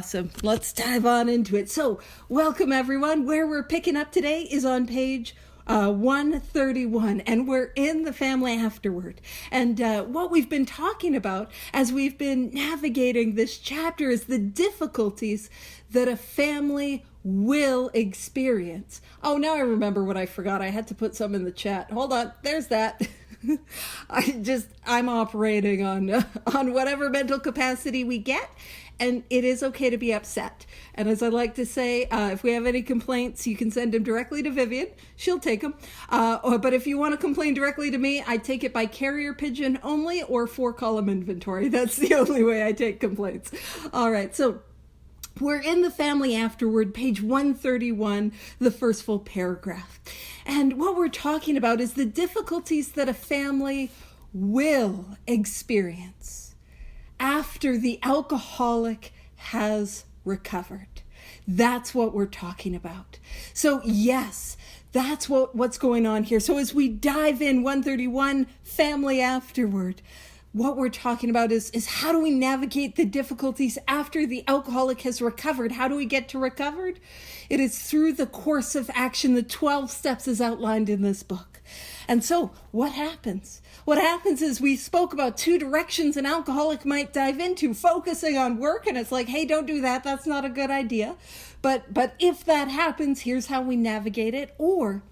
Awesome. Let's dive on into it. So, welcome everyone. Where we're picking up today is on page 131, and we're in the family afterward. And what we've been talking about as we've been navigating this chapter is the difficulties that a family will experience. Oh, now I remember what I forgot. I had to put some in the chat. Hold on. There's that. I'm operating on whatever mental capacity we get, and it is okay to be upset. And as I like to say, if we have any complaints, you can send them directly to Vivian. She'll take them. But if you want to complain directly to me, I take it by carrier pigeon only or 4-column inventory. That's the only way I take complaints. All right, so we're in the family afterward, page 131, the first full paragraph. And what we're talking about is the difficulties that a family will experience after the alcoholic has recovered. That's what we're talking about. So yes, that's what's going on here. So as we dive in, 131, family afterward, what we're talking about is how do we navigate the difficulties after the alcoholic has recovered? How do we get to recovered? It is through the course of action, the 12 steps as outlined in this book. And so what happens? What happens is we spoke about 2 directions an alcoholic might dive into, focusing on work. And it's like, hey, don't do that. That's not a good idea. But if that happens, here's how we navigate it. Or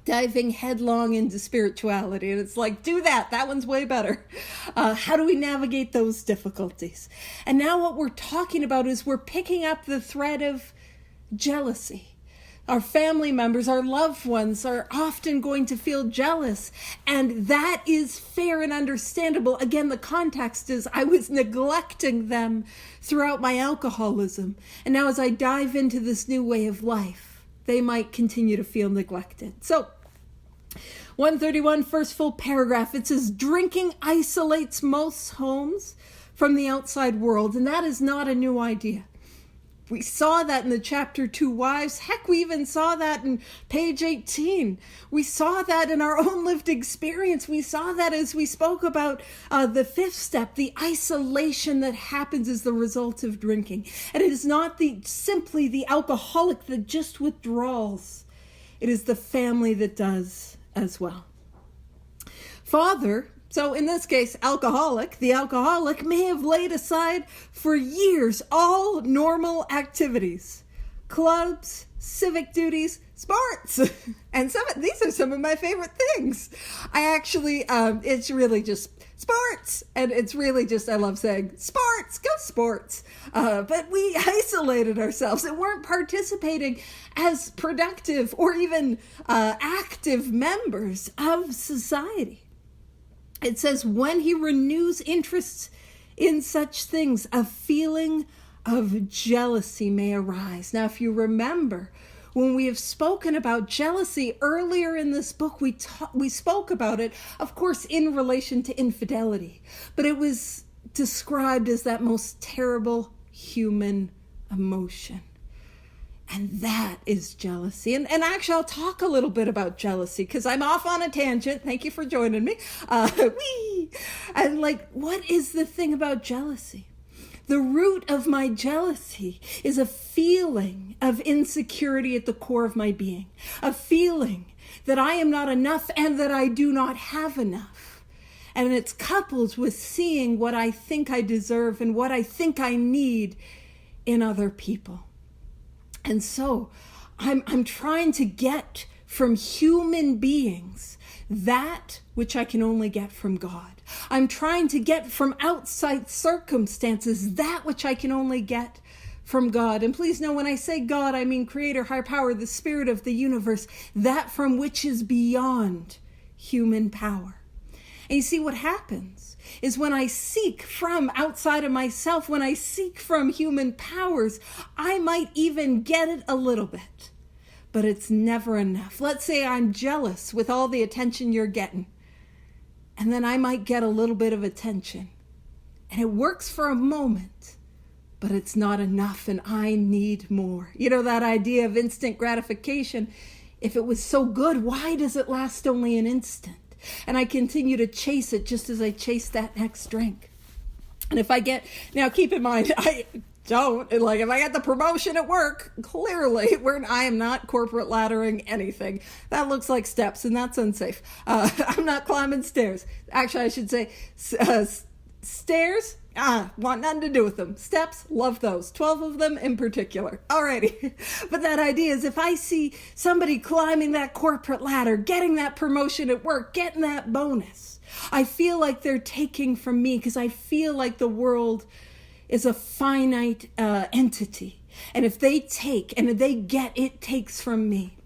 diving headlong into spirituality. And it's like, do that. That one's way better. How do we navigate those difficulties? And now what we're talking about is we're picking up the thread of jealousy. Our family members, our loved ones are often going to feel jealous. And that is fair and understandable. Again, the context is I was neglecting them throughout my alcoholism. And now as I dive into this new way of life, they might continue to feel neglected. So 131, first full paragraph, it says, drinking isolates most homes from the outside world. And that is not a new idea. We saw that in the chapter 2 wives. Heck, we even saw that in page 18. We saw that in our own lived experience. We saw that as we spoke about the 5th step, the isolation that happens as the result of drinking. And it is not simply the alcoholic that just withdraws. It is the family that does as well. Father, so in this case, the alcoholic may have laid aside for years all normal activities, clubs, civic duties, sports. And these are some of my favorite things. It's really just sports. And it's really just, I love saying sports, go sports. But we isolated ourselves and weren't participating as productive or even active members of society. It says, when he renews interests in such things, a feeling of jealousy may arise. Now, if you remember, when we have spoken about jealousy earlier in this book, we spoke about it, of course, in relation to infidelity. But it was described as that most terrible human emotion. And that is jealousy. And actually, I'll talk a little bit about jealousy because I'm off on a tangent. Thank you for joining me. And what is the thing about jealousy? The root of my jealousy is a feeling of insecurity at the core of my being. A feeling that I am not enough and that I do not have enough. And it's coupled with seeing what I think I deserve and what I think I need in other people. And so I'm trying to get from human beings that which I can only get from God. I'm trying to get from outside circumstances that which I can only get from God. And please know when I say God, I mean Creator, higher power, the spirit of the universe, that from which is beyond human power. And you see what happens is when I seek from outside of myself, when I seek from human powers, I might even get it a little bit, but it's never enough. Let's say I'm jealous with all the attention you're getting, and then I might get a little bit of attention, and it works for a moment, but it's not enough, and I need more. You know, that idea of instant gratification. If it was so good, why does it last only an instant? And I continue to chase it just as I chase that next drink. And if I get, now keep in mind, don't. Like, if I get the promotion at work, clearly I am not corporate laddering anything. That looks like steps, and that's unsafe. I'm not climbing stairs. Actually, I should say stairs. Want nothing to do with them. Steps, love those. 12 of them in particular. Alrighty. But that idea is, if I see somebody climbing that corporate ladder, getting that promotion at work, getting that bonus, I feel like they're taking from me, because I feel like the world is a finite entity. And if they take and if they get, it takes from me.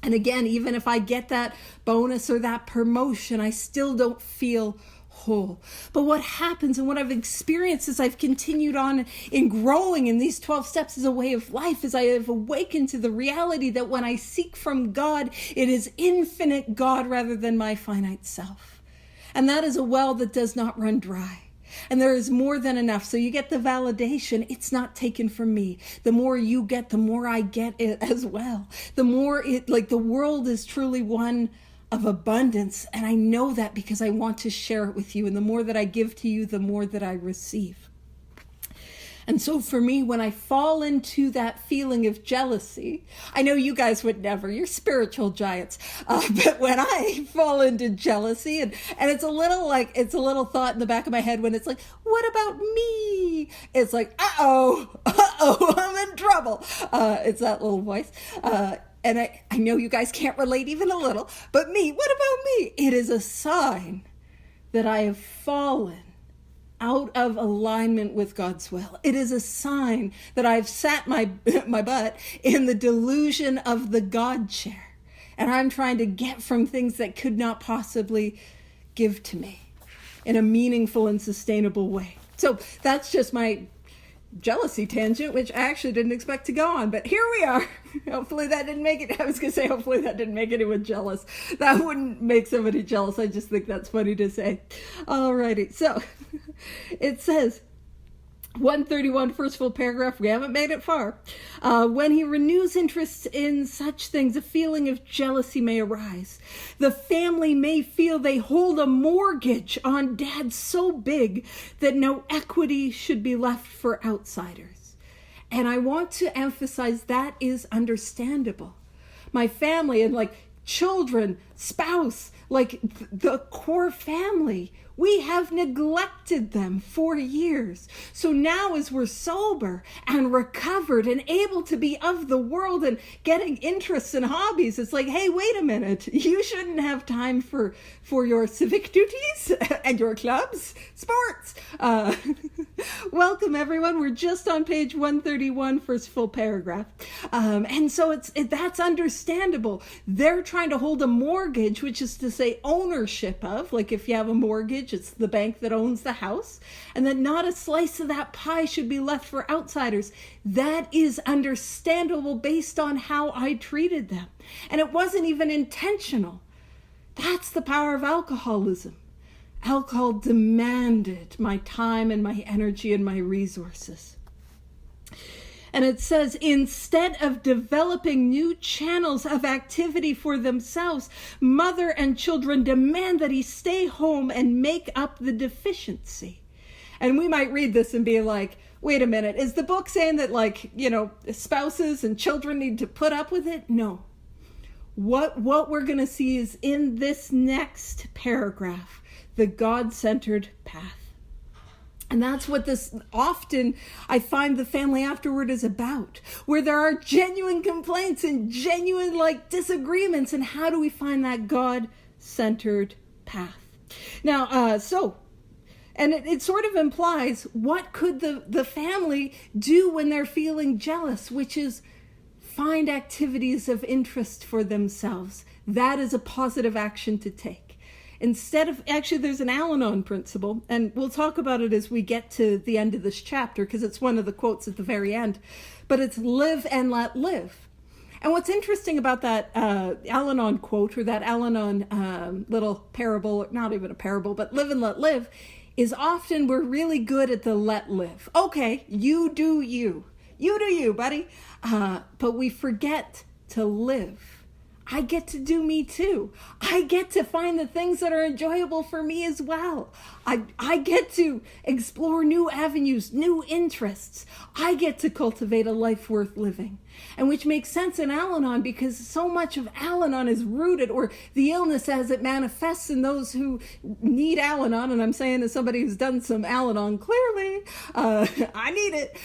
And again, even if I get that bonus or that promotion, I still don't feel whole. But what happens, and what I've experienced as I've continued on in growing in these 12 steps as a way of life, is I have awakened to the reality that when I seek from God, it is infinite God rather than my finite self. And that is a well that does not run dry. And there is more than enough. So you get the validation. It's not taken from me. The more you get, the more I get it as well. The more the world is truly one of abundance. And I know that because I want to share it with you. And the more that I give to you, the more that I receive. And so for me, when I fall into that feeling of jealousy, I know you guys would never, you're spiritual giants. But when I fall into jealousy, and it's a little thought in the back of my head when it's like, what about me? It's like, uh-oh, I'm in trouble. It's that little voice. And I know you guys can't relate even a little, but me, what about me? It is a sign that I have fallen out of alignment with God's will. It is a sign that I've sat my butt in the delusion of the God chair, and I'm trying to get from things that could not possibly give to me in a meaningful and sustainable way. So that's just my jealousy tangent, which I actually didn't expect to go on, but here we are. Hopefully that didn't make it. I was going to say, hopefully that didn't make anyone jealous. That wouldn't make somebody jealous. I just think that's funny to say. Alrighty. So it says, 131, first full paragraph. We haven't made it far. When he renews interest in such things, a feeling of jealousy may arise. The family may feel they hold a mortgage on dad so big that no equity should be left for outsiders. And I want to emphasize that is understandable. My family and children, spouse, the core family, we have neglected them for years. So now as we're sober and recovered and able to be of the world and getting interests and hobbies, it's like, hey, wait a minute. You shouldn't have time for your civic duties and your clubs, sports. Welcome, everyone. We're just on page 131, first full paragraph. And so that's understandable. They're trying to hold a mortgage, which is to say ownership of, like if you have a mortgage, it's the bank that owns the house, and that not a slice of that pie should be left for outsiders. That is understandable based on how I treated them. And it wasn't even intentional. That's the power of alcoholism. Alcohol demanded my time and my energy and my resources. And it says, instead of developing new channels of activity for themselves, mother and children demand that he stay home and make up the deficiency. And we might read this and be like, wait a minute, is the book saying that spouses and children need to put up with it? No. What we're going to see is in this next paragraph, the God-centered path. And that's what this often, I find the family afterward is about, where there are genuine complaints and genuine disagreements. And how do we find that God-centered path? Now, and it sort of implies, what could the family do when they're feeling jealous, which is find activities of interest for themselves. That is a positive action to take. Instead of, actually, there's an Al-Anon principle, and we'll talk about it as we get to the end of this chapter, because it's one of the quotes at the very end, but it's live and let live. And what's interesting about that Al-Anon quote, or that Al-Anon little parable, not even a parable, but live and let live, is often we're really good at the let live. Okay, you do you. You do you, buddy. But we forget to live. I get to do me too. I get to find the things that are enjoyable for me as well. I get to explore new avenues, new interests. I get to cultivate a life worth living. And which makes sense in Al-Anon, because so much of Al-Anon is rooted, or the illness as it manifests in those who need Al-Anon, and I'm saying as somebody who's done some Al-Anon, clearly, I need it.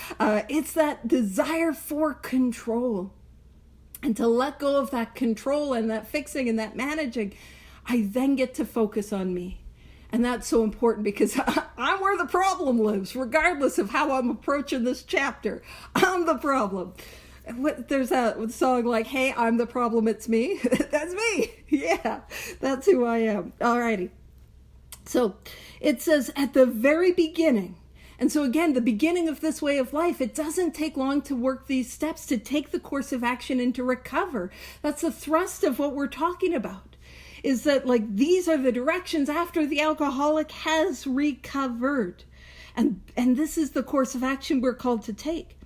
It's that desire for control. And to let go of that control and that fixing and that managing, I then get to focus on me. And that's so important, because I'm where the problem lives, regardless of how I'm approaching this chapter. I'm the problem. There's a song like, hey, I'm the problem, it's me. That's me. Yeah, that's who I am. Alrighty. So it says at the very beginning, and so again, the beginning of this way of life, it doesn't take long to work these steps, to take the course of action and to recover. That's the thrust of what we're talking about, is that like these are the directions after the alcoholic has recovered. And this is the course of action we're called to take.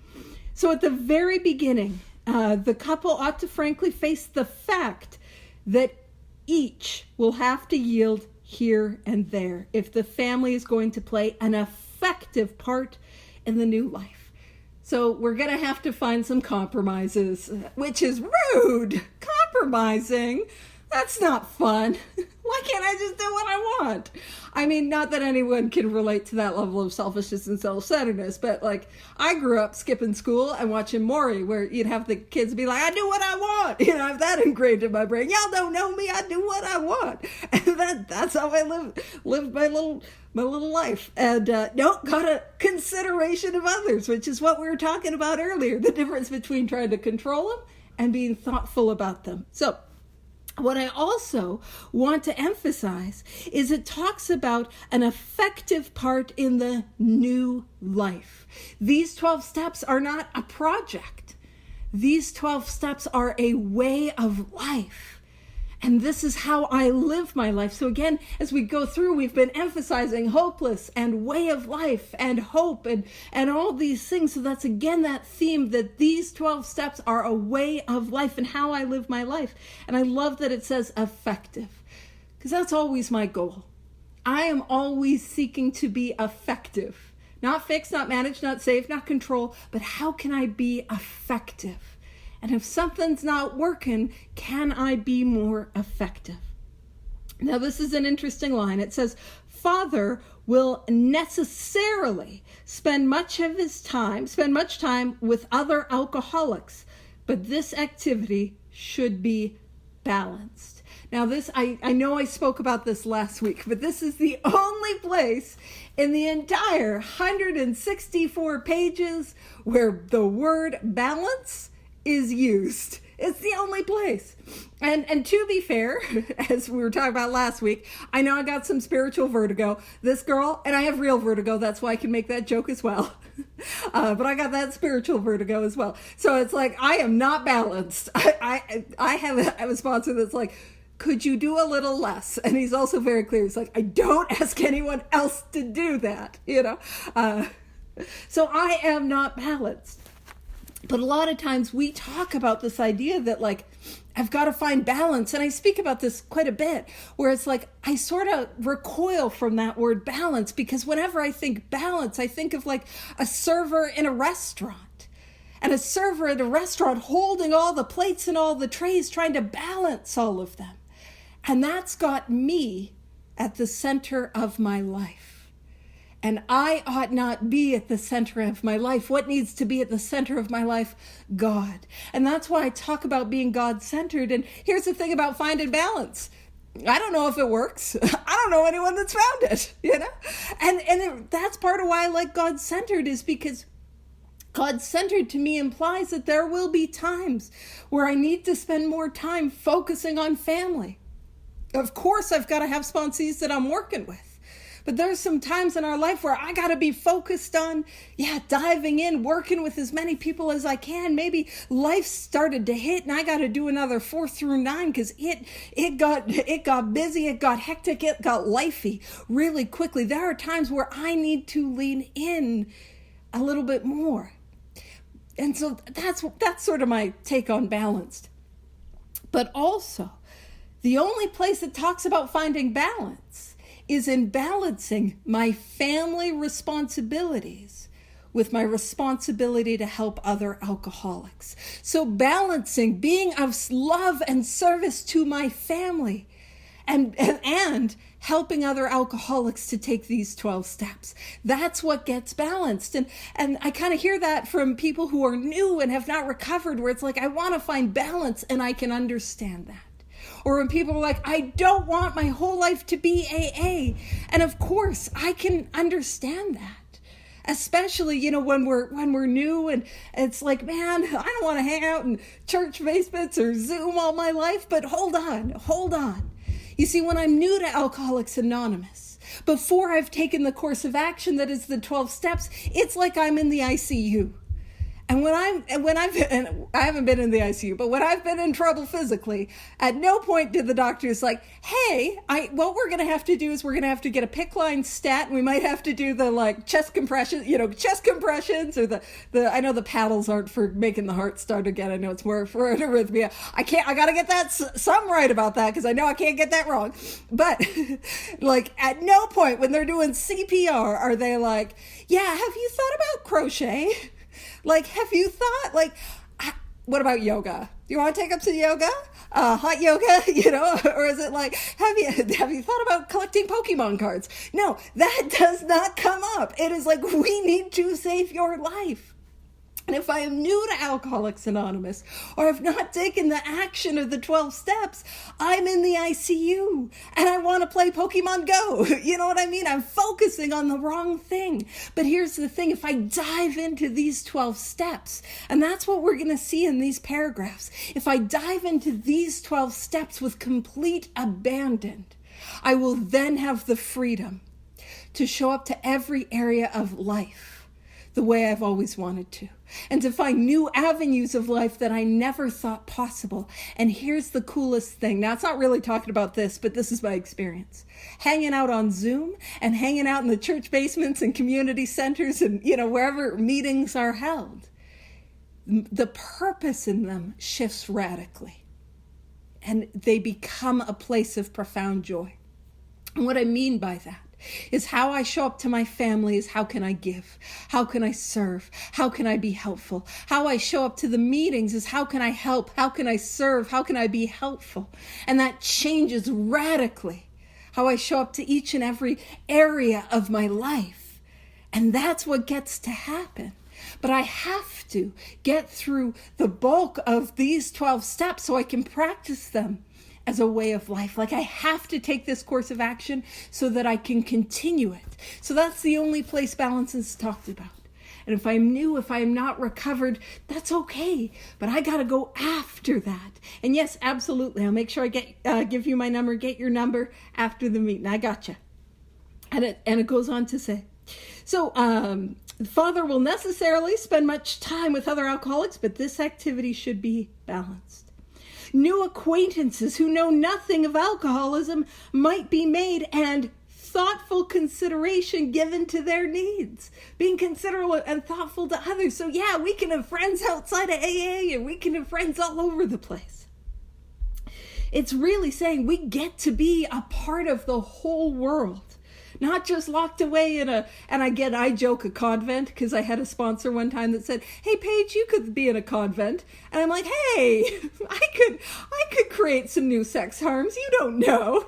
So at the very beginning, the couple ought to frankly face the fact that each will have to yield here and there if the family is going to play an effective part in the new life. So we're going to have to find some compromises, which is rude. Compromising? That's not fun. Why can't I just do what I want? I mean, not that anyone can relate to that level of selfishness and self-centeredness, but like I grew up skipping school and watching Maury, where you'd have the kids be like, I do what I want. You know, I have that engraved in my brain. Y'all don't know me. I do what I want. And that's how I lived my little life. And no, got a consideration of others, which is what we were talking about earlier, the difference between trying to control them and being thoughtful about them. So what I also want to emphasize is it talks about an effective part in the new life. These 12 steps are not a project. These 12 steps are a way of life. And this is how I live my life. So again, as we go through, we've been emphasizing hopeless and way of life and hope and all these things. So that's again that theme that these 12 steps are a way of life and how I live my life. And I love that it says effective, because that's always my goal. I am always seeking to be effective. Not fix, not manage, not save, not control, but how can I be effective? And if something's not working, can I be more effective? Now, this is an interesting line. It says, Father will necessarily spend much time with other alcoholics, but this activity should be balanced. Now, this, I know I spoke about this last week, but this is the only place in the entire 164 pages where the word balance is used. It's the only place. And to be fair, as we were talking about last week, I know I got some spiritual vertigo. This girl, and I have real vertigo, that's why I can make that joke as well. But I got that spiritual vertigo as well. So it's like, I am not balanced. I have a sponsor that's like, could you do a little less? And he's also very clear. He's like, I don't ask anyone else to do that, you know? So I am not balanced. But a lot of times we talk about this idea that like, I've got to find balance. And I speak about this quite a bit, where it's like, I sort of recoil from that word balance, because whenever I think balance, I think of like a server in a restaurant, and a server at a restaurant holding all the plates and all the trays, trying to balance all of them. And that's got me at the center of my life. And I ought not be at the center of my life. What needs to be at the center of my life? God. And that's why I talk about being God-centered. And here's the thing about finding balance. I don't know if it works. I don't know anyone that's found it, you know? And that's part of why I like God-centered, is because God-centered to me implies that there will be times where I need to spend more time focusing on family. Of course, I've got to have sponsees that I'm working with. But there's some times in our life where I got to be focused on, diving in, working with as many people as I can. Maybe life started to hit and I got to do another 4 through 9 because it got busy, it got hectic, it got lifey really quickly. There are times where I need to lean in a little bit more. And so that's sort of my take on balanced. But also, the only place it talks about finding balance is in balancing my family responsibilities with my responsibility to help other alcoholics. So balancing being of love and service to my family and helping other alcoholics to take these 12 steps. That's what gets balanced. And I kind of hear that from people who are new and have not recovered, where it's like, I want to find balance, and I can understand that. Or when people are like, I don't want my whole life to be AA. And of course, I can understand that. Especially, when we're new and it's like, man, I don't want to hang out in church basements or Zoom all my life. But hold on. You see, when I'm new to Alcoholics Anonymous, before I've taken the course of action that is the 12 steps, it's like I'm in the ICU. And I haven't been in the ICU, but when I've been in trouble physically, at no point did the doctors like, hey, what we're going to have to do is we're going to have to get a PICC line stat, and we might have to do the chest compressions, or the I know the paddles aren't for making the heart start again. I know it's more for an arrhythmia. I got to get that some right about that, because I know I can't get that wrong. But at no point when they're doing CPR are they like, yeah, have you thought about crochet? Have you thought, what about yoga? Do you want to take up some yoga? Hot yoga, or is it like, have you thought about collecting Pokemon cards? No, that does not come up. It is like, we need to save your life. And if I am new to Alcoholics Anonymous, or have not taken the action of the 12 steps, I'm in the ICU and I want to play Pokemon Go. You know what I mean? I'm focusing on the wrong thing. But here's the thing. If I dive into these 12 steps, and that's what we're going to see in these paragraphs, if I dive into these 12 steps with complete abandon, I will then have the freedom to show up to every area of life the way I've always wanted to, and to find new avenues of life that I never thought possible. And here's the coolest thing. Now, it's not really talking about this, but this is my experience. Hanging out on Zoom and hanging out in the church basements and community centers and, wherever meetings are held, the purpose in them shifts radically, and they become a place of profound joy. And what I mean by that is how I show up to my family is how can I give? How can I serve? How can I be helpful? How I show up to the meetings is how can I help? How can I serve? How can I be helpful? And that changes radically how I show up to each and every area of my life. And that's what gets to happen. But I have to get through the bulk of these 12 steps so I can practice them as a way of life. I have to take this course of action so that I can continue it. So that's the only place balance is talked about. And if I'm new, if I'm not recovered, that's okay. But I got to go after that. And yes, absolutely. I'll make sure I give you my number, get your number after the meeting. I got you. And it goes on to say, so the father will necessarily spend much time with other alcoholics, but this activity should be balanced. New acquaintances who know nothing of alcoholism might be made, and thoughtful consideration given to their needs. Being considerate and thoughtful to others. So yeah, we can have friends outside of AA, and we can have friends all over the place. It's really saying we get to be a part of the whole world. Not just locked away in I joke a convent, because I had a sponsor one time that said, hey, Paige, you could be in a convent. And I'm like, hey, I could create some new sex harms. You don't know.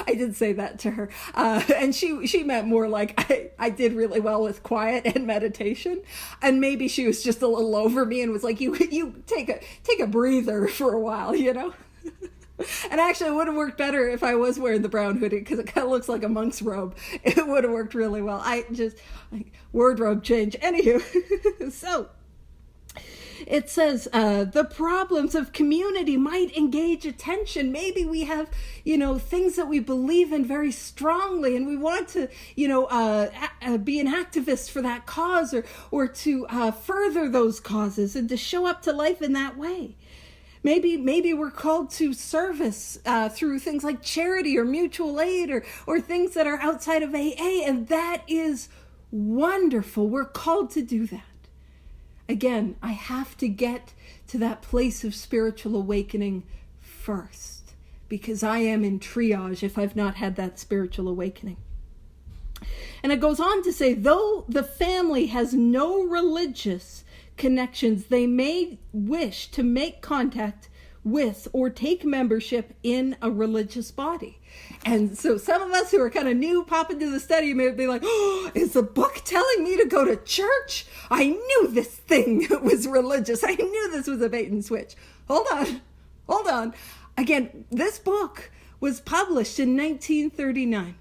I did say that to her. And she meant more like I did really well with quiet and meditation. And maybe she was just a little over me and was like, you take a breather for a while, And actually, it would have worked better if I was wearing the brown hoodie, because it kind of looks like a monk's robe. It would have worked really well. Wardrobe change. Anywho, so it says the problems of community might engage attention. Maybe we have, things that we believe in very strongly, and we want to, be an activist for that cause, or to further those causes and to show up to life in that way. Maybe we're called to service through things like charity or mutual aid or things that are outside of AA, and that is wonderful. We're called to do that. Again, I have to get to that place of spiritual awakening first, because I am in triage if I've not had that spiritual awakening. And it goes on to say, though the family has no religious connections, they may wish to make contact with or take membership in a religious body. And so some of us who are kind of new, pop into the study, may be like, oh, is the book telling me to go to church? I knew this thing was religious. I knew this was a bait and switch. Hold on. Again, this book was published in 1939.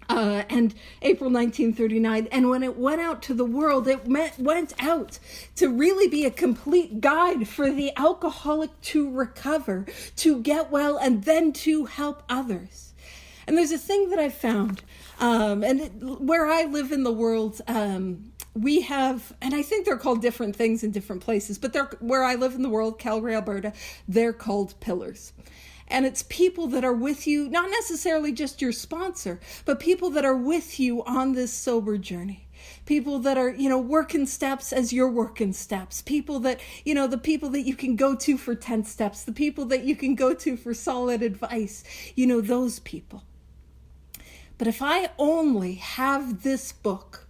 And April 1939. And when it went out to the world, it went out to really be a complete guide for the alcoholic to recover, to get well, and then to help others. And there's a thing that I found, where I live in the world, we have, and I think they're called different things in different places, but where I live in the world, Calgary, Alberta, they're called pillars. And it's people that are with you, not necessarily just your sponsor, but people that are with you on this sober journey. People that are, working steps as you're working steps. People that, the people that you can go to for 10 steps. The people that you can go to for solid advice. Those people. But if I only have this book,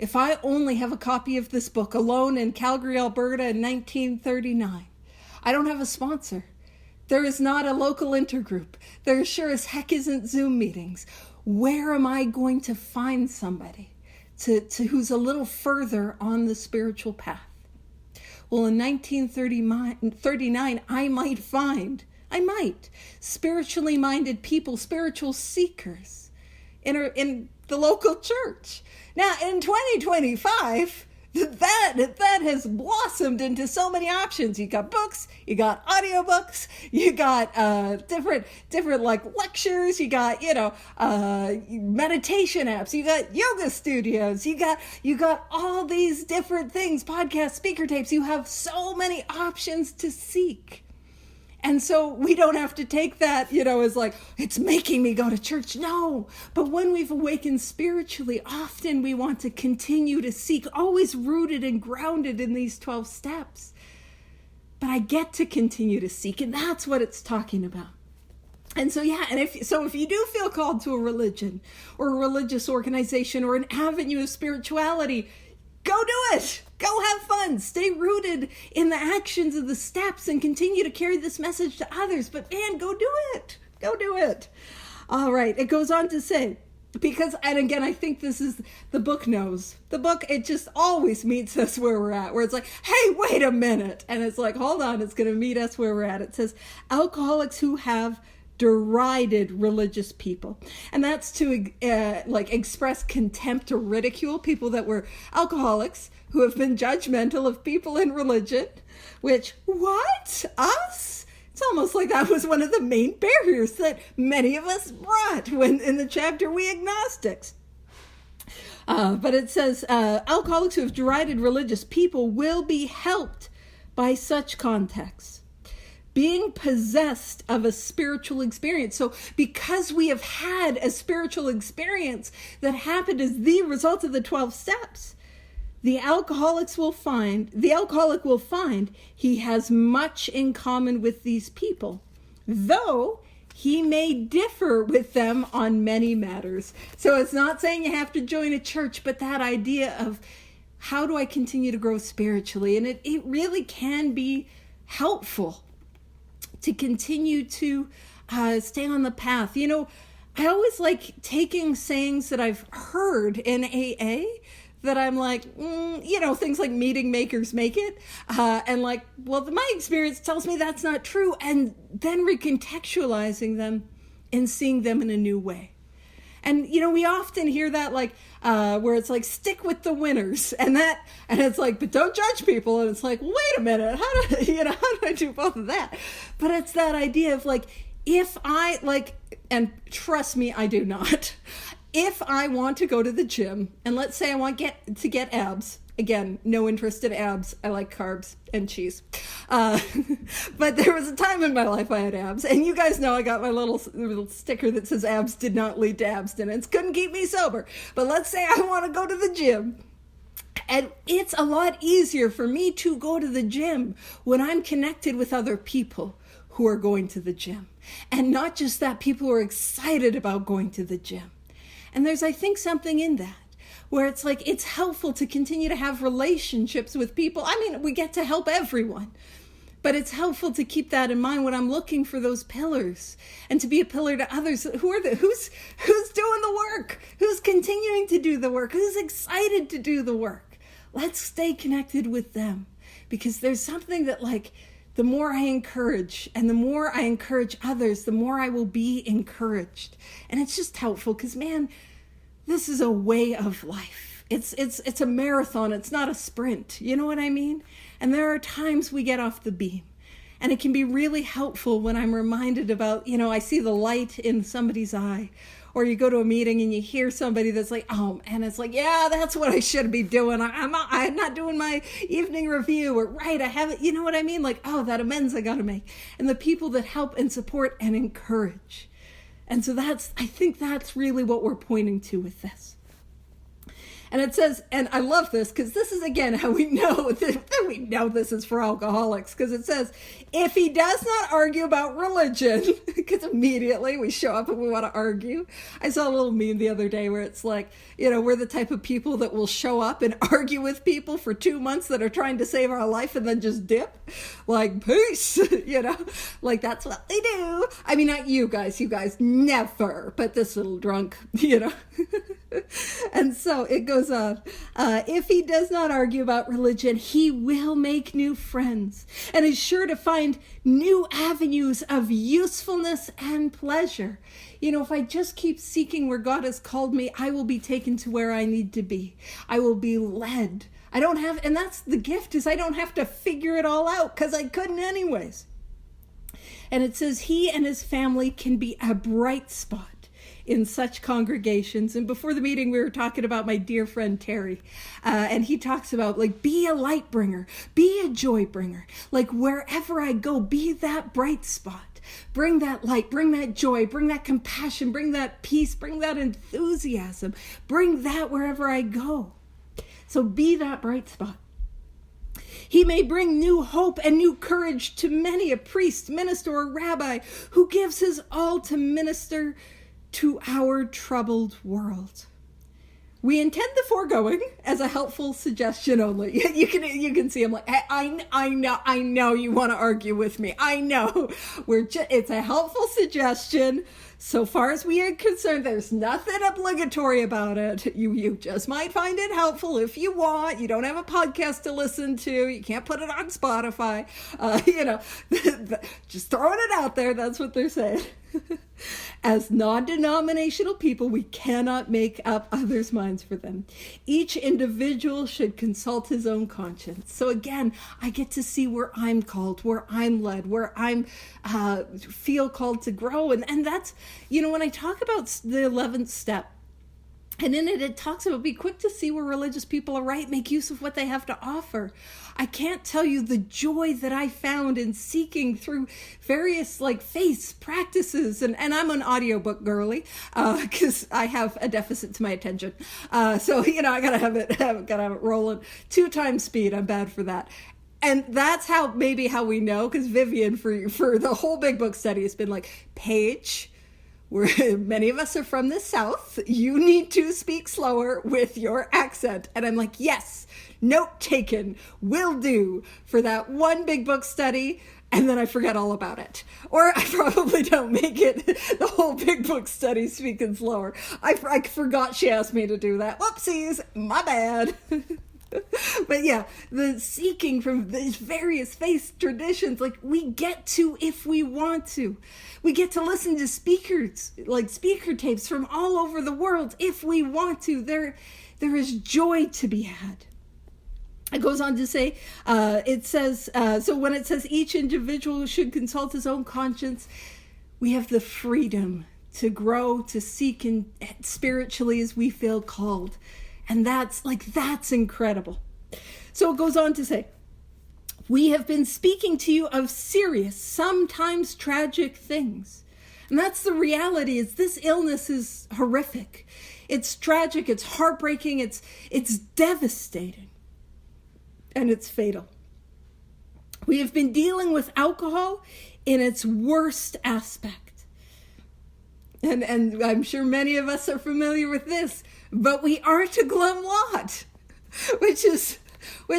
if I only have a copy of this book alone in Calgary, Alberta in 1939, I don't have a sponsor. There is not a local intergroup. There sure as heck isn't Zoom meetings. Where am I going to find somebody to who's a little further on the spiritual path? Well, in 1939, I might spiritually minded people, spiritual seekers in the local church. Now, in 2025, that has blossomed into so many options. You got books, you got audiobooks, you got different like lectures, you got meditation apps, you got yoga studios, you got all these different things, podcasts, speaker tapes. You have so many options to seek. And so we don't have to take that, as like, it's making me go to church. No, but when we've awakened spiritually, often we want to continue to seek, always rooted and grounded in these 12 steps. But I get to continue to seek, and that's what it's talking about. And so, if you do feel called to a religion or a religious organization or an avenue of spirituality, go do it. Go have fun. Stay rooted in the actions of the steps and continue to carry this message to others. But man, go do it. Go do it. All right. It goes on to say, and again, I think this is, the book knows. The book, it just always meets us where we're at, where it's like, hey, wait a minute. And it's like, hold on, it's going to meet us where we're at. It says, alcoholics who have derided religious people. And that's to express contempt or ridicule people that were alcoholics who have been judgmental of people in religion, which, what? Us? It's almost like that was one of the main barriers that many of us brought when in the chapter We Agnostics. But it says, alcoholics who have derided religious people will be helped by such contexts. Being possessed of a spiritual experience. So because we have had a spiritual experience that happened as the result of the 12 steps, the alcoholic will find he has much in common with these people, though he may differ with them on many matters. So it's not saying you have to join a church, but that idea of how do I continue to grow spiritually? And it really can be helpful to continue to stay on the path. I always like taking sayings that I've heard in AA that I'm like, things like meeting makers make it. And like, well, my experience tells me that's not true. And then recontextualizing them and seeing them in a new way. And, we often hear that like, where it's like, stick with the winners and it's like, but don't judge people. And it's like, wait a minute, how do I do both of that? But it's that idea of like, if I like, and trust me, I do not. If I want to go to the gym, and let's say I want to get abs, again, no interest in abs. I like carbs and cheese. But there was a time in my life I had abs, and you guys know I got my little sticker that says abs did not lead to abstinence. Couldn't keep me sober. But let's say I want to go to the gym. And it's a lot easier for me to go to the gym when I'm connected with other people who are going to the gym. And not just that, people who are excited about going to the gym. And there's, I think, something in that where it's like, it's helpful to continue to have relationships with people. I mean, we get to help everyone, but it's helpful to keep that in mind when I'm looking for those pillars and to be a pillar to others. Who's doing the work? Who's continuing to do the work? Who's excited to do the work? Let's stay connected with them, because there's something that, like, the more I encourage and the more I encourage others, the more I will be encouraged. And it's just helpful because, man, this is a way of life. It's a marathon. It's not a sprint. You know what I mean? And there are times we get off the beam. And it can be really helpful when I'm reminded about, I see the light in somebody's eye. Or you go to a meeting and you hear somebody that's like, oh, and it's like, yeah, that's what I should be doing. I'm not doing my evening review, or right, I haven't, you know what I mean? Like, oh, that amends I got to make. And the people that help and support and encourage. And so I think that's really what we're pointing to with this. And it says, and I love this because this is, again, how we know that we know this is for alcoholics, because it says, if he does not argue about religion, because immediately we show up and we want to argue. I saw a little meme the other day where it's like, we're the type of people that will show up and argue with people for 2 months that are trying to save our life and then just dip. Like, peace, like that's what they do. I mean, not you guys never, but this little drunk, And so it goes on. If he does not argue about religion, he will make new friends and is sure to find new avenues of usefulness and pleasure. If I just keep seeking where God has called me, I will be taken to where I need to be. I will be led. And that's the gift, is I don't have to figure it all out, because I couldn't anyways. And it says he and his family can be a bright spot in such congregations. And before the meeting, we were talking about my dear friend Terry, and he talks about, like, be a light bringer, be a joy bringer. Like, wherever I go, be that bright spot. Bring that light, bring that joy, bring that compassion, bring that peace, bring that enthusiasm, bring that wherever I go. So be that bright spot. He may bring new hope and new courage to many a priest, minister, or rabbi who gives his all to minister to our troubled world. We intend the foregoing as a helpful suggestion only. You can see I'm like, I know you want to argue with me. I know. It's a helpful suggestion. So far as we are concerned, there's nothing obligatory about it. You just might find it helpful if you want. You don't have a podcast to listen to. You can't put it on Spotify. Just throwing it out there. That's what they're saying. As non-denominational people, we cannot make up others' minds for them. Each individual should consult his own conscience. So again, I get to see where I'm called, where I'm led, where I'm feel called to grow. And that's, when I talk about the 11th step, and in it talks about be quick to see where religious people are right, make use of what they have to offer. I can't tell you the joy that I found in seeking through various faith practices. And I'm an audiobook girly because I have a deficit to my attention. So, I gotta have it rolling 2 times speed. I'm bad for that. And that's how we know, because Vivian for the whole Big Book study has been like, Paige, many of us are from the South. You need to speak slower with your accent. And I'm like, yes, note taken, will do for that one Big Book study. And then I forget all about it. Or I probably don't make it the whole Big Book study speaking slower. I forgot she asked me to do that. Whoopsies, my bad. But yeah, the seeking from these various faith traditions, we get to if we want to. We get to listen to speaker tapes from all over the world if we want to. There is joy to be had. It goes on to say, it says, so when it says each individual should consult his own conscience, we have the freedom to grow, to seek spiritually as we feel called. And that's incredible. So it goes on to say, we have been speaking to you of serious, sometimes tragic things. And that's the reality, is this illness is horrific. It's tragic, it's heartbreaking, it's devastating, and it's fatal. We have been dealing with alcohol in its worst aspect. And I'm sure many of us are familiar with this, but we aren't a glum lot, which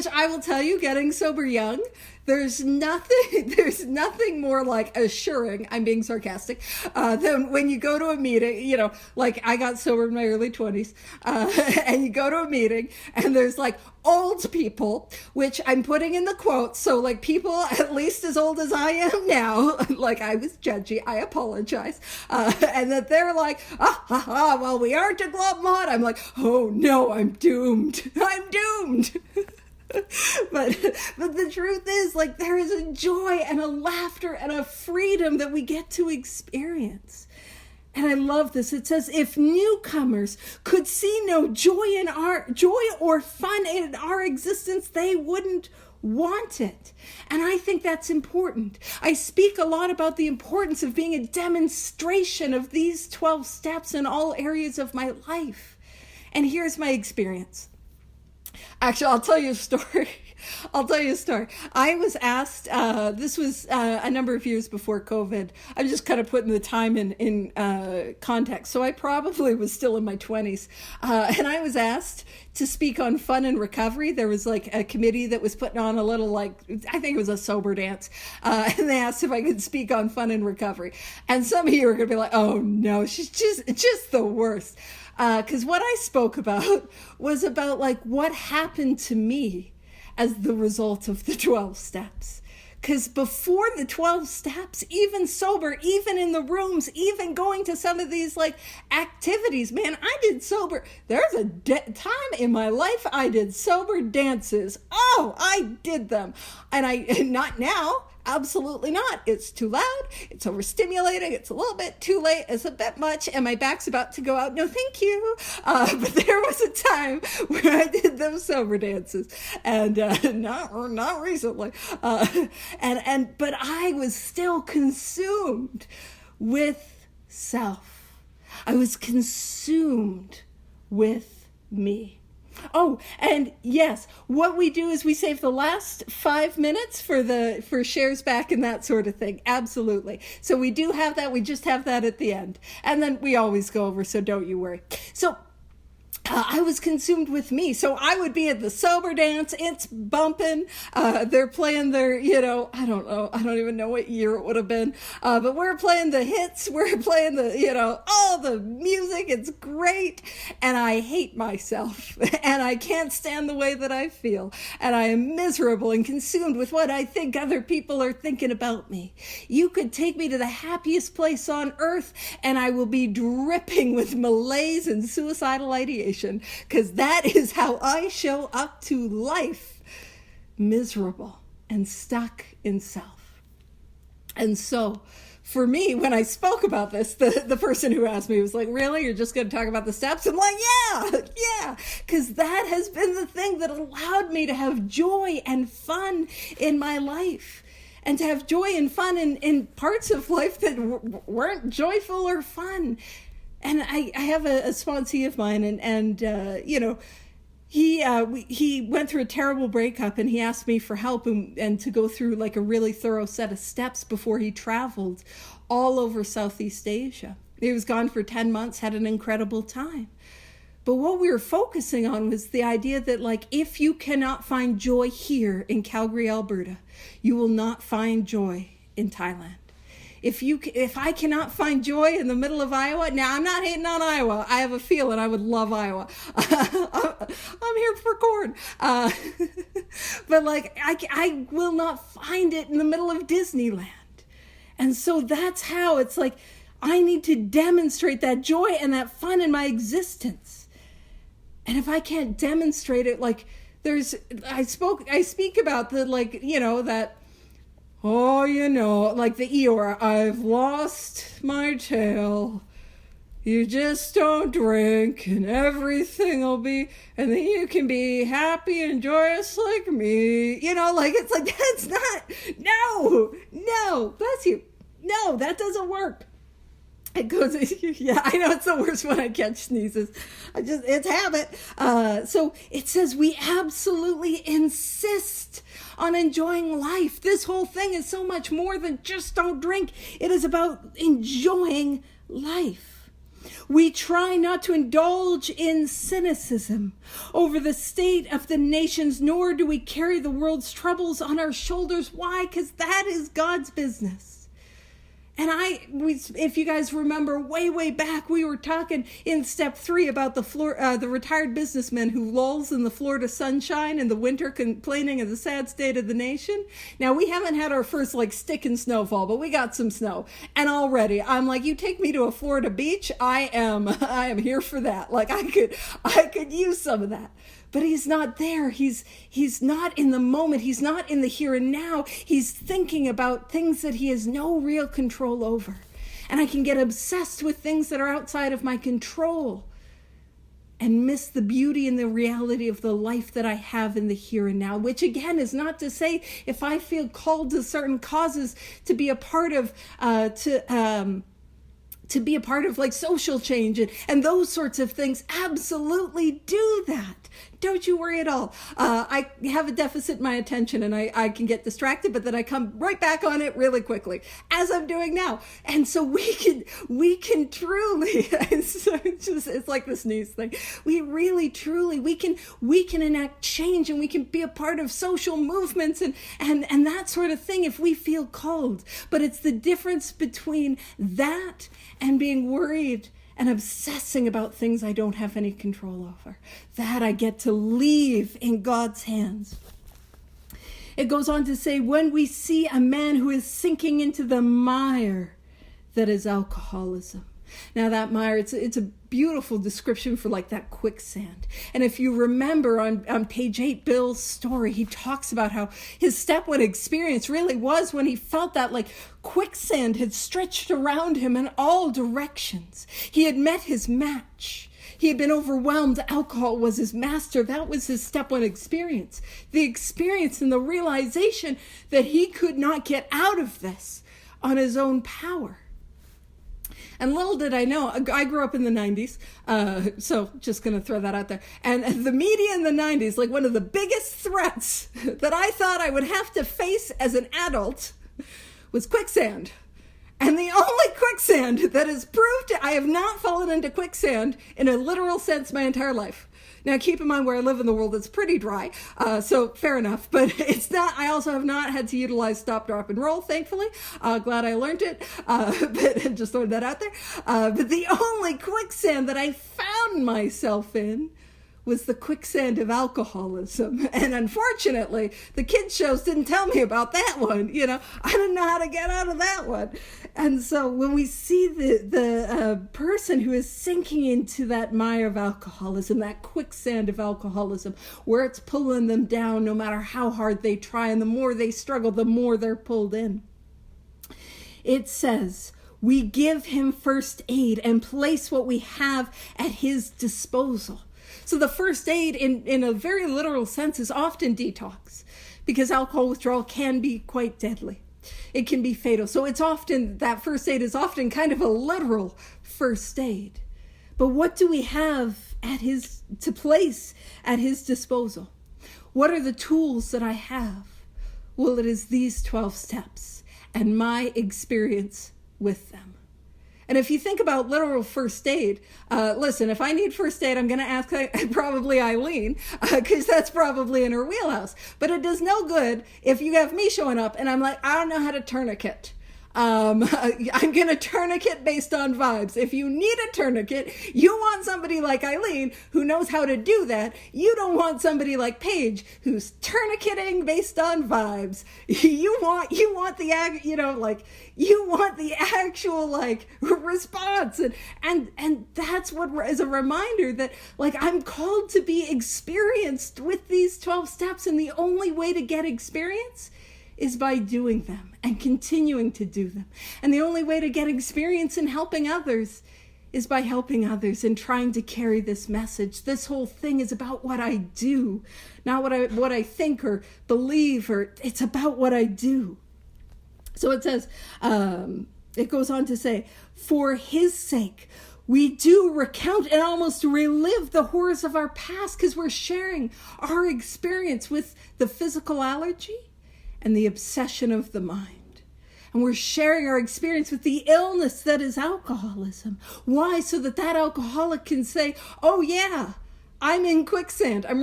I will tell you, getting sober young, there's nothing more like assuring, I'm being sarcastic, than when you go to a meeting, like I got sober in my early 20s, and you go to a meeting and there's like old people, which I'm putting in the quotes, so like people at least as old as I am now, like I was judgy, I apologize, and that they're like, well, we aren't a glum lot. I'm like, oh no, I'm doomed. But the truth is, like, there is a joy and a laughter and a freedom that we get to experience. And I love this. It says, if newcomers could see no joy or fun in our existence, they wouldn't want it. And I think that's important. I speak a lot about the importance of being a demonstration of these 12 steps in all areas of my life. And here's my experience. Actually, I'll tell you a story. I was asked, this was a number of years before COVID. I'm just kind of putting the time in context. So I probably was still in my 20s. And I was asked to speak on fun and recovery. There was like a committee that was putting on a little, I think it was a sober dance. And they asked if I could speak on fun and recovery. And some of you are going to be like, oh no, she's just the worst. Because what I spoke about was about like what happened to me as the result of the 12 steps. Because before the 12 steps, even sober, even in the rooms, even going to some of these like activities, man, I did sober. There's a time in my life I did sober dances. Oh, I did them. And not now. Absolutely not. It's too loud. It's overstimulating. It's a little bit too late. It's a bit much. And my back's about to go out. No, thank you. But there was a time where I did those sober dances, and not recently. But I was still consumed with self. I was consumed with me. Oh, and yes, what we do is we save the last 5 minutes for shares back and that sort of thing. Absolutely. So we do have that. We just have that at the end. And then we always go over, so don't you worry. So I was consumed with me. So I would be at the sober dance. It's bumping. They're playing their, I don't know. I don't even know what year it would have been. But we're playing the hits. We're playing all the music. It's great. And I hate myself. And I can't stand the way that I feel. And I am miserable and consumed with what I think other people are thinking about me. You could take me to the happiest place on earth, and I will be dripping with malaise and suicidal ideation. Because that is how I show up to life, miserable and stuck in self. And so for me, when I spoke about this, the person who asked me was like, really? You're just going to talk about the steps? I'm like, yeah. Because that has been the thing that allowed me to have joy and fun in my life. And to have joy and fun in parts of life that weren't joyful or fun. And I have a sponsee of mine, and he went through a terrible breakup, and he asked me for help and to go through like a really thorough set of steps before he traveled all over Southeast Asia. He was gone for 10 months, had an incredible time. But what we were focusing on was the idea that, like, if you cannot find joy here in Calgary, Alberta, you will not find joy in Thailand. If I cannot find joy in the middle of Iowa, now I'm not hating on Iowa. I have a feeling I would love Iowa. I'm here for corn. But like, I will not find it in the middle of Disneyland. And so that's how it's like, I need to demonstrate that joy and that fun in my existence. And if I can't demonstrate it, like I speak about the, like, that, like the Eeyore, I've lost my tail. You just don't drink and everything will be, and then you can be happy and joyous like me. It's like, that's not, no, bless you. No, that doesn't work. It goes, yeah, I know it's the worst when I catch sneezes. It's habit. So it says we absolutely insist on enjoying life. This whole thing is so much more than just don't drink. It is about enjoying life. We try not to indulge in cynicism over the state of the nations, nor do we carry the world's troubles on our shoulders. Why? Because that is God's business. And if you guys remember way back, we were talking in step 3 about the retired businessman who lolls in the Florida sunshine in the winter, complaining of the sad state of the nation. Now, we haven't had our first stick and snowfall, but we got some snow. And already I'm like, you take me to a Florida beach, I am here for that. I could use some of that. But he's not there. He's not in the moment. He's not in the here and now. He's thinking about things that he has no real control over. And I can get obsessed with things that are outside of my control and miss the beauty and the reality of the life that I have in the here and now, which again is not to say if I feel called to certain causes to be a part of, to be a part of social change and those sorts of things, absolutely do that. Don't you worry at all. I have a deficit in my attention and I can get distracted, but then I come right back on it really quickly, as I'm doing now. And so we can truly, it's like the sneeze thing. We really, truly, we can enact change and we can be a part of social movements and that sort of thing if we feel called. But it's the difference between that and being worried and obsessing about things I don't have any control over. That I get to leave in God's hands. It goes on to say, when we see a man who is sinking into the mire that is alcoholism. Now that mire, it's a beautiful description for that quicksand. And if you remember on page 8, Bill's story, he talks about how his step one experience really was when he felt that quicksand had stretched around him in all directions. He had met his match. He had been overwhelmed. Alcohol was his master. That was his step one experience. The experience and the realization that he could not get out of this on his own power. And little did I know, I grew up in the 90s, so just going to throw that out there. And the media in the 90s, one of the biggest threats that I thought I would have to face as an adult was quicksand. And the only quicksand that has proved I have not fallen into quicksand in a literal sense my entire life. Now, keep in mind where I live in the world, it's pretty dry, so fair enough. But it's not. I also have not had to utilize stop, drop, and roll, thankfully. Glad I learned it, but just throwing that out there. But the only quicksand that I found myself in was the quicksand of alcoholism. And unfortunately, the kids' shows didn't tell me about that one. I didn't know how to get out of that one. And so when we see the person who is sinking into that mire of alcoholism, that quicksand of alcoholism, where it's pulling them down no matter how hard they try, and the more they struggle, the more they're pulled in. It says, we give him first aid and place what we have at his disposal. So the first aid in a very literal sense is often detox, because alcohol withdrawal can be quite deadly. It can be fatal. So that first aid is often kind of a literal first aid. But what do we have to place at his disposal? What are the tools that I have? Well, it is these 12 steps and my experience with them. And if you think about literal first aid, listen, if I need first aid, I'm going to ask probably Eileen, because that's probably in her wheelhouse. But it does no good if you have me showing up and I'm like, I don't know how to tourniquet. I'm going to tourniquet based on vibes. If you need a tourniquet, you want somebody like Eileen who knows how to do that. You don't want somebody like Paige who's tourniqueting based on vibes. You want the actual response. And that's what is a reminder that I'm called to be experienced with these 12 steps. And the only way to get experience is by doing them and continuing to do them. And the only way to get experience in helping others is by helping others and trying to carry this message. This whole thing is about what I do, not what I think or believe, or it's about what I do. So it says, It goes on to say, for his sake, we do recount and almost relive the horrors of our past because we're sharing our experience with the physical allergy and the obsession of the mind. And we're sharing our experience with the illness that is alcoholism. Why? So that alcoholic can say, oh yeah, I'm in quicksand. I'm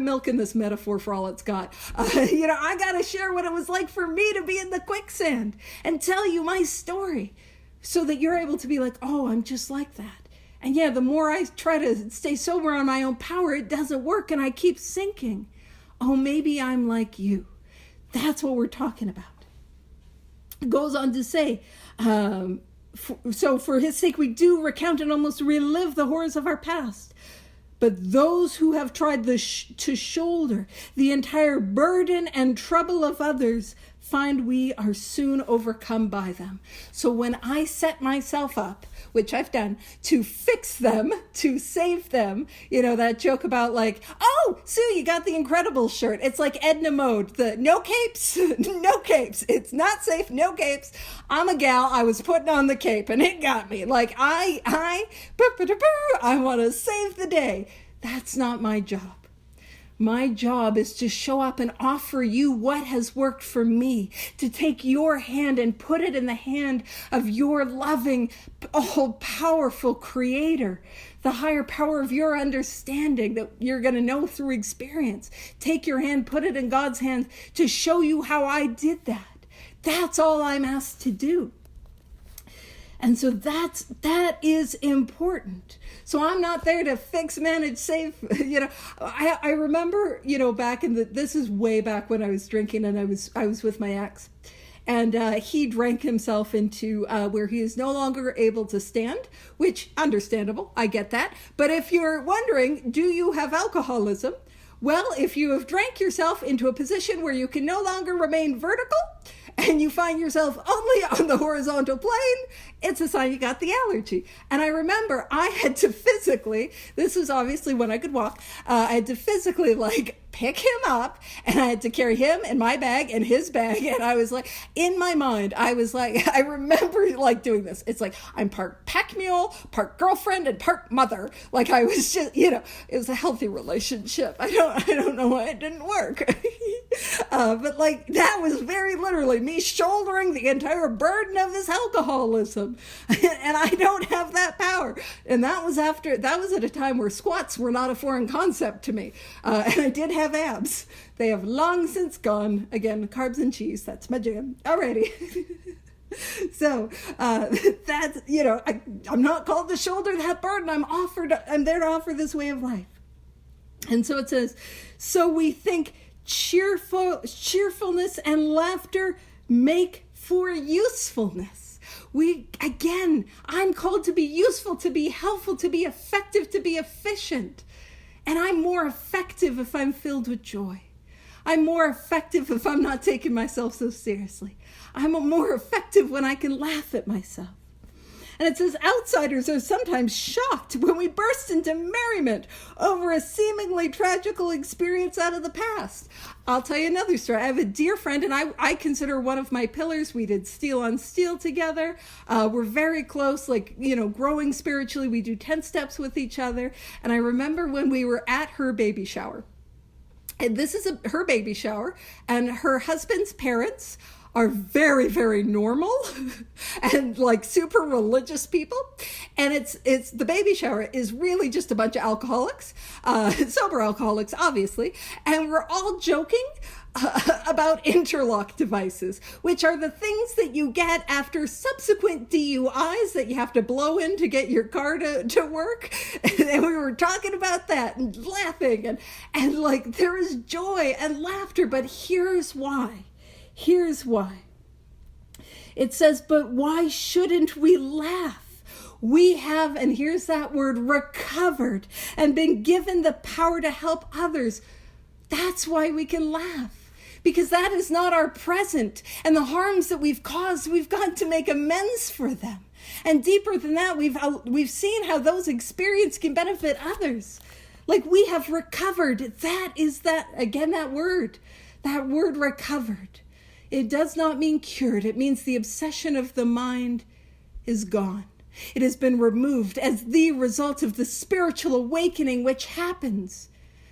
milking this metaphor for all it's got. I got to share what it was like for me to be in the quicksand and tell you my story so that you're able to be like, oh, I'm just like that. And yeah, the more I try to stay sober on my own power, it doesn't work and I keep sinking. Oh, maybe I'm like you. That's what we're talking about. It goes on to say, so for his sake, we do recount and almost relive the horrors of our past. But those who have tried to shoulder the entire burden and trouble of others find we are soon overcome by them. So when I set myself up, which I've done, to fix them, to save them, that joke about like, oh, Sue, you got the Incredibles shirt. It's like Edna Mode, the no capes, no capes. It's not safe, no capes. I'm a gal, I was putting on the cape and it got me. Like I want to save the day. That's not my job. My job is to show up and offer you what has worked for me, to take your hand and put it in the hand of your loving, all-powerful creator, the higher power of your understanding that you're going to know through experience. Take your hand, put it in God's hands to show you how I did that. That's all I'm asked to do. And so that is important. So I'm not there to fix, manage, save. I remember, back this is way back when I was drinking and I was with my ex, and he drank himself into where he is no longer able to stand, which understandable. I get that. But if you're wondering, do you have alcoholism? Well, if you have drank yourself into a position where you can no longer remain vertical, and you find yourself only on the horizontal plane, it's a sign you got the allergy. And I remember I had to physically, this was obviously when I could walk, I had to physically pick him up, and I had to carry him and my bag and his bag. And I was like, in my mind, I remember doing this. It's like, I'm part pack mule, part girlfriend, and part mother. I was just, it was a healthy relationship. I don't know why it didn't work. But that was very literally me shouldering the entire burden of his alcoholism. And I don't have that power. And that was at a time where squats were not a foreign concept to me. And I did have abs. They have long since gone. Again, carbs and cheese, that's my jam. Alrighty. So that's, I'm not called to shoulder that burden. I'm there to offer this way of life. And so it says, so we think cheerfulness and laughter make for usefulness. I'm called to be useful, to be helpful, to be effective, to be efficient. And I'm more effective if I'm filled with joy. I'm more effective if I'm not taking myself so seriously. I'm more effective when I can laugh at myself. And it says, outsiders are sometimes shocked when we burst into merriment over a seemingly tragical experience out of the past. I'll tell you another story. I have a dear friend, and I consider one of my pillars. We did Steel on Steel together. We're very close, growing spiritually. We do 10 steps with each other. And I remember when we were at her baby shower. And this is her baby shower, and her husband's parents are very, very normal and super religious people. And it's the baby shower is really just a bunch of alcoholics, sober alcoholics, obviously. And we're all joking about interlock devices, which are the things that you get after subsequent DUIs that you have to blow in to get your car to work. And we were talking about that and laughing and there is joy and laughter, but here's why. Here's why. It says, but why shouldn't we laugh? We have, and here's that word, recovered and been given the power to help others. That's why we can laugh, because that is not our present. And the harms that we've caused, we've got to make amends for them. And deeper than that, we've seen how those experiences can benefit others. We have recovered. That is that, again, that word recovered. It does not mean cured. It means the obsession of the mind is gone. It has been removed as the result of the spiritual awakening which happens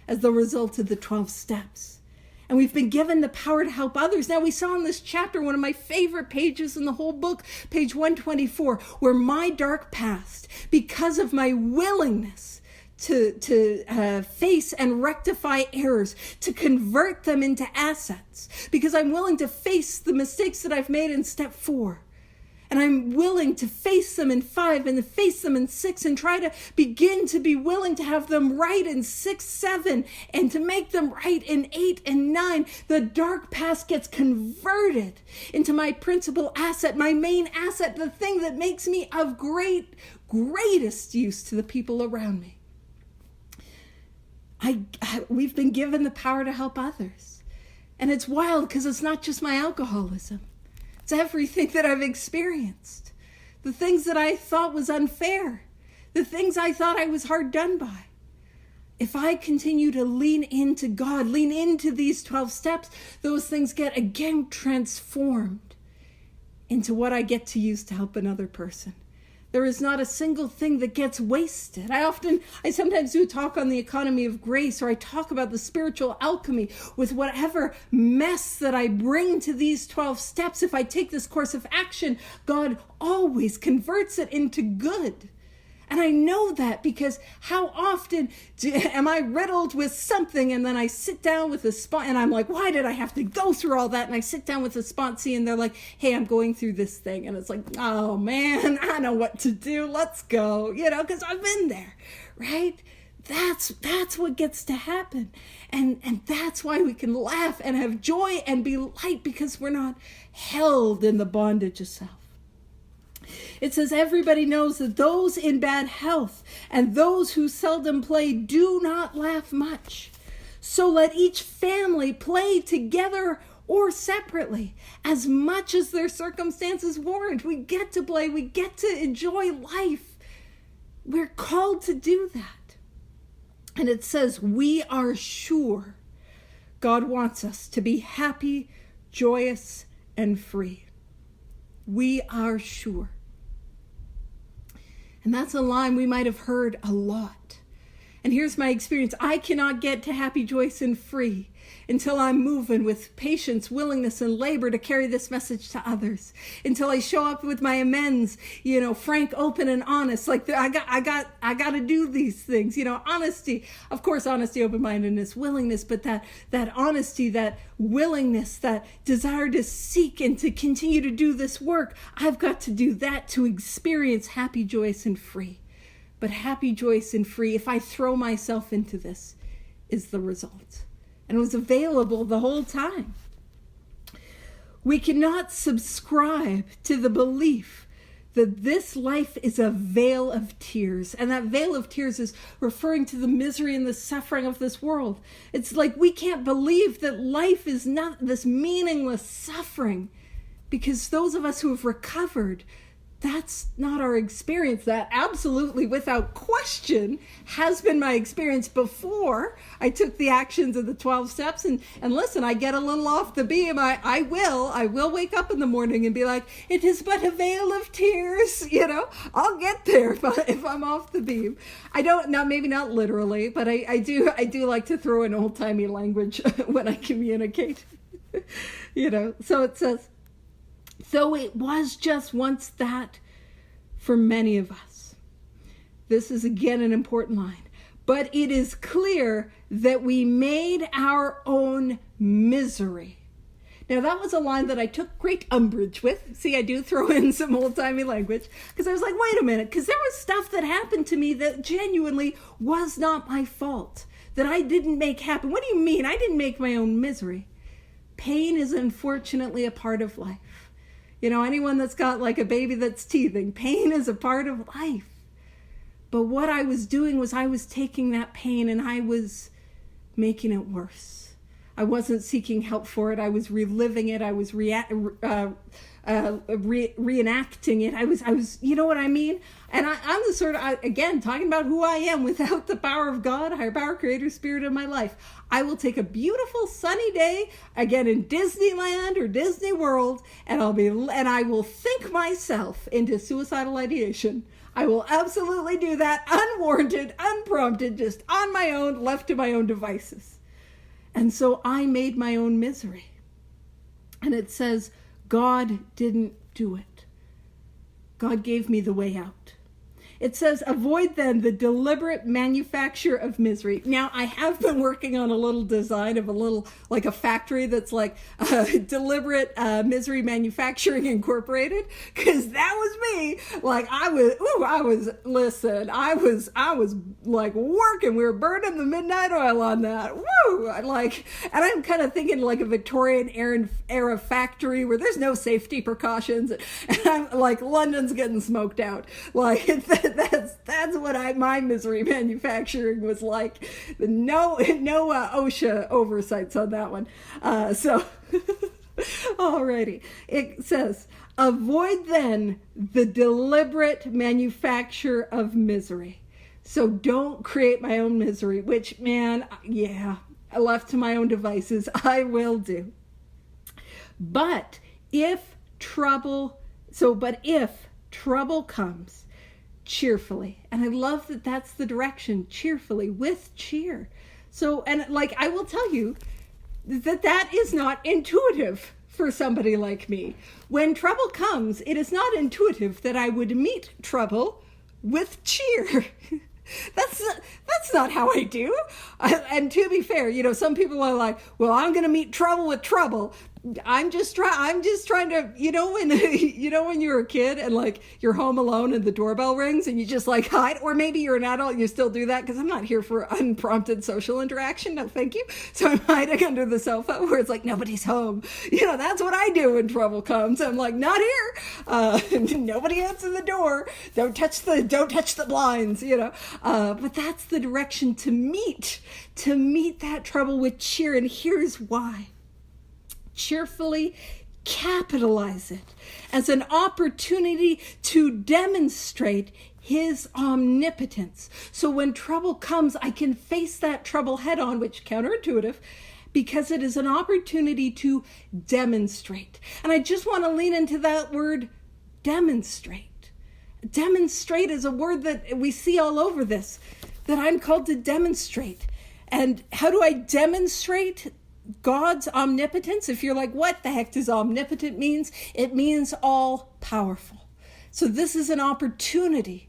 as the result of the 12 steps. And we've been given the power to help others. Now, we saw in this chapter one of my favorite pages in the whole book, page 124, where my dark past, because of my willingness to face and rectify errors, to convert them into assets, because I'm willing to face the mistakes that I've made in step 4. And I'm willing to face them in 5 and to face them in 6 and try to begin to be willing to have them right in 6, 7, and to make them right in 8 and 9. The dark past gets converted into my principal asset, my main asset, the thing that makes me of greatest use to the people around me. We've been given the power to help others. And it's wild because it's not just my alcoholism. It's everything that I've experienced. The things that I thought was unfair. The things I thought I was hard done by. If I continue to lean into God, lean into these 12 steps, those things get again transformed into what I get to use to help another person. There is not a single thing that gets wasted. I sometimes do a talk on the economy of grace, or I talk about the spiritual alchemy with whatever mess that I bring to these 12 steps. If I take this course of action, God always converts it into good. And I know that because how often am I riddled with something and then I sit down with a and I'm like, why did I have to go through all that? And I sit down with a sponsee and they're like, hey, I'm going through this thing. And it's like, oh man, I know what to do. Let's go, because I've been there, right? That's what gets to happen. And that's why we can laugh and have joy and be light, because we're not held in the bondage of self. It says everybody knows that those in bad health and those who seldom play do not laugh much. So let each family play together or separately, as much as their circumstances warrant. We get to play. We get to enjoy life. We're called to do that. And it says we are sure God wants us to be happy, joyous, and free. We are sure. And that's a line we might have heard a lot. And here's my experience. I cannot get to happy, joyous, and free until I'm moving with patience, willingness, and labor to carry this message to others. Until I show up with my amends, frank, open, and honest. Like I got to do these things. Honesty, of course, honesty, open-mindedness, willingness, but that honesty, that willingness, that desire to seek and to continue to do this work. I've got to do that to experience happy, joyous, and free. But happy, joyous, and free, if I throw myself into this, is the result. And it was available the whole time. We cannot subscribe to the belief that this life is a vale of tears. And that vale of tears is referring to the misery and the suffering of this world. It's like we can't believe that life is not this meaningless suffering, because those of us who have recovered, that's not our experience. That absolutely, without question, has been my experience before I took the actions of the 12 steps. And listen, I get a little off the beam. I will wake up in the morning and be like, it is but a veil of tears. I'll get there if I'm off the beam. I don't, now maybe not literally, but I do like to throw in old-timey language when I communicate. So it says, though it was just once that for many of us. This is again an important line. But it is clear that we made our own misery. Now that was a line that I took great umbrage with. See, I do throw in some old-timey language, because I was like, wait a minute, because there was stuff that happened to me that genuinely was not my fault, that I didn't make happen. What do you mean? I didn't make my own misery. Pain is unfortunately a part of life. Anyone that's got like a baby that's teething, pain is a part of life. But what I was doing was I was taking that pain and I was making it worse. I wasn't seeking help for it. I was reliving it. I was reenacting it. I was, you know what I mean? And I'm the sort of, again, talking about who I am without the power of God, higher power, creator, spirit in my life. I will take a beautiful sunny day, again, in Disneyland or Disney World, and I will think myself into suicidal ideation. I will absolutely do that, unwarranted, unprompted, just on my own, left to my own devices. And so I made my own misery. And it says, God didn't do it. God gave me the way out. It says, avoid then the deliberate manufacture of misery. Now, I have been working on a little design of like a factory that's like deliberate misery manufacturing incorporated, because that was me. Like I was like working. We were burning the midnight oil on that. Woo! And I'm kind of thinking like a Victorian era factory where there's no safety precautions. And I'm like, London's getting smoked out. Like, that's what my misery manufacturing was like. No OSHA oversights on that one. So alrighty, it says, avoid then the deliberate manufacture of misery. So don't create my own misery, which, man, yeah, left to my own devices, I will do. But if trouble comes, cheerfully. And I love that that's the direction, cheerfully, with cheer. So, and like, I will tell you that is not intuitive for somebody like me. When trouble comes, it is not intuitive that I would meet trouble with cheer. That's not how I do. And to be fair, some people are like, well, I'm going to meet trouble with trouble. I'm just trying to, when you're a kid and like you're home alone and the doorbell rings and you just like hide, or maybe you're an adult and you still do that, because I'm not here for unprompted social interaction. No, thank you. So I'm hiding under the sofa where it's like nobody's home. That's what I do when trouble comes. I'm like, not here. Nobody answer the door. Don't touch the blinds. But that's the direction to meet that trouble with cheer. And here's why. Cheerfully capitalize it as an opportunity to demonstrate his omnipotence. So when trouble comes, I can face that trouble head on, which is counterintuitive, because it is an opportunity to demonstrate. And I just want to lean into that word, demonstrate. Demonstrate is a word that we see all over this, that I'm called to demonstrate. And how do I demonstrate God's omnipotence? If you're like, what the heck does omnipotent means? It means all powerful. So this is an opportunity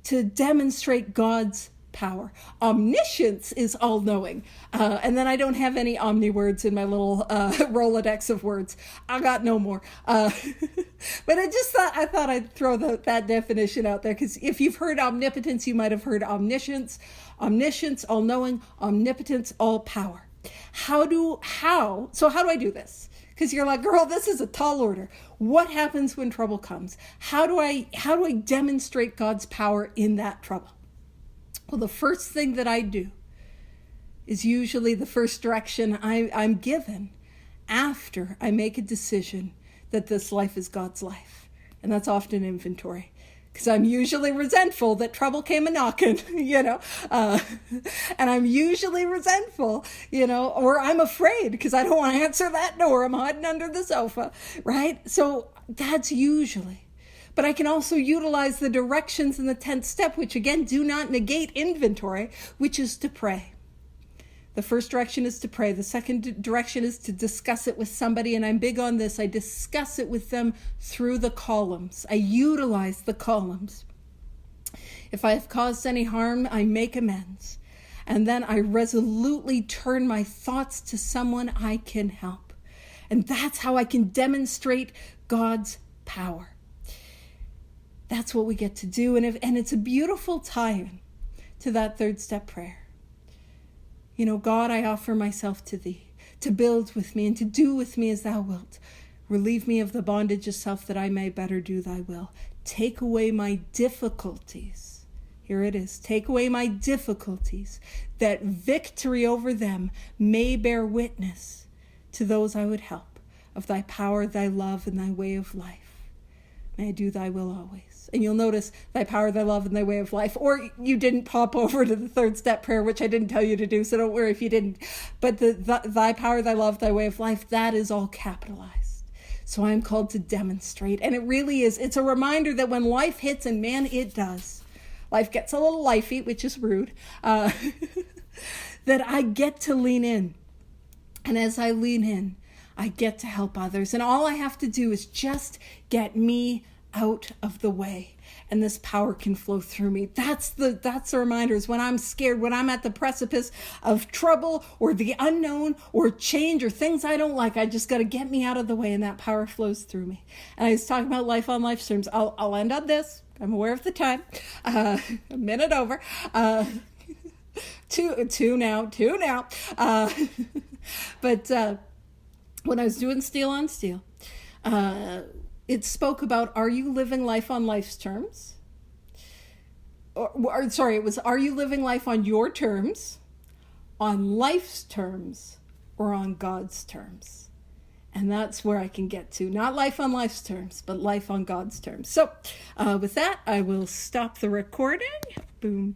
to demonstrate God's power. Omniscience is all knowing. And then I don't have any omni words in my little Rolodex of words. I got no more. But I thought I'd throw that definition out there, because if you've heard omnipotence, you might have heard omniscience, all knowing, omnipotence, all power. How do I do this? Because you're like, girl, this is a tall order. What happens when trouble comes? How do I demonstrate God's power in that trouble? Well, the first thing that I do is usually the first direction I'm given after I make a decision that this life is God's life. And that's often inventory. Because I'm usually resentful that trouble came a-knocking, and I'm usually resentful, or I'm afraid because I don't want to answer that door. I'm hiding under the sofa, right? So that's usually. But I can also utilize the directions in the 10th step, which again do not negate inventory, which is to pray. The first direction is to pray. The second direction is to discuss it with somebody. And I'm big on this. I discuss it with them through the columns. I utilize the columns. If I have caused any harm, I make amends. And then I resolutely turn my thoughts to someone I can help. And that's how I can demonstrate God's power. That's what we get to do. And it's a beautiful tie-in to that third step prayer. God, I offer myself to thee, to build with me and to do with me as thou wilt. Relieve me of the bondage of self that I may better do thy will. Take away my difficulties Here it is. Take away my difficulties, that victory over them may bear witness to those I would help of thy power, thy love, and thy way of life. May I do thy will always. And you'll notice thy power, thy love, and thy way of life. Or you didn't pop over to the third step prayer, which I didn't tell you to do, so don't worry if you didn't. But thy power, thy love, thy way of life, that is all capitalized. So I'm called to demonstrate. And it really is. It's a reminder that when life hits, and man, it does. Life gets a little lifey, which is rude. That I get to lean in. And as I lean in, I get to help others. And all I have to do is just get me out of the way. And this power can flow through me. That's the reminders when I'm scared, when I'm at the precipice of trouble or the unknown or change or things I don't like. I just got to get me out of the way, and that power flows through me. And I was talking about life on life terms. I'll end on this. I'm aware of the time. A minute over. Two now. But when I was doing Steel on Steel, it spoke about, are you living life on life's terms? It was, are you living life on your terms, on life's terms, or on God's terms? And that's where I can get to. Not life on life's terms, but life on God's terms. So with that, I will stop the recording. Boom.